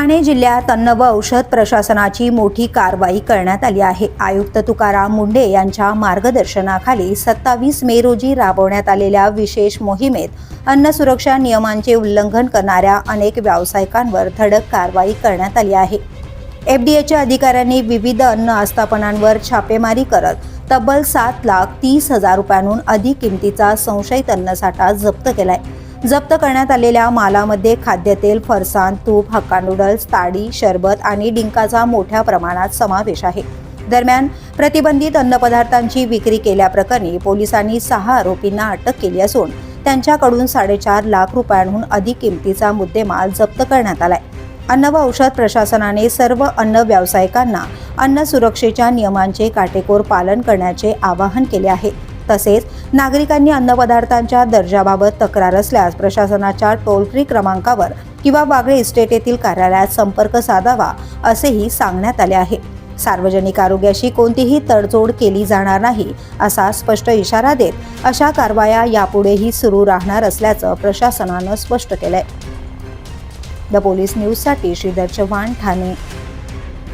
ठाणे जिल्ह्यात अन्न व औषध प्रशासनाची मोठी कारवाई करण्यात आली आहे। आयुक्त तुकाराम मुंढे यांच्या मार्गदर्शनाखाली 27 मे रोजी राबवण्यात आलेल्या विशेष मोहिमेत अन्न सुरक्षा नियमांचे उल्लंघन करणाऱ्या अनेक व्यावसायिकांवर धडक कारवाई करण्यात आली आहे। एफडीएच्या अधिकाऱ्यांनी विविध अन्न आस्थापनांवर छापेमारी करत तब्बल 7,30,000 रुपयांहून अधिक किमतीचा संशयित अन्नसाठा जप्त केलाय। जप्त करण्यात आलेल्या मालामध्ये खाद्यतेल, फरसाण, तूप, हक्का नूडल्स, ताडी, शरबत आणि डिंकाचा मोठ्या प्रमाणात समावेश आहे। दरम्यान प्रतिबंधित अन्नपदार्थांची विक्री केल्याप्रकरणी पोलिसांनी 6 आरोपींना अटक केली असून त्यांच्याकडून 4.5 लाख रुपयांहून अधिक किमतीचा मुद्देमाल जप्त करण्यात आलाय। अन्न व औषध प्रशासनाने सर्व अन्न व्यावसायिकांना अन्न सुरक्षेच्या नियमांचे काटेकोर पालन करण्याचे आवाहन केले आहे। तसेच नागरिकांनी अन्नपदार्थांच्या दर्जाबाबत तक्रार असल्यास प्रशासनाच्या टोल फ्री क्रमांकावर किंवा वागळे इस्टेट येथील कार्यालयात संपर्क साधावा असेही सांगण्यात आले आहे। सार्वजनिक आरोग्याशी कोणतीही तडजोड केली जाणार नाही असा स्पष्ट इशारा देत अशा कारवाया यापुढेही सुरू राहणार असल्याचं प्रशासनानं स्पष्ट केलंय। द पोलीस न्यूजसाठी श्रीधर चव्हाण, ठाणे।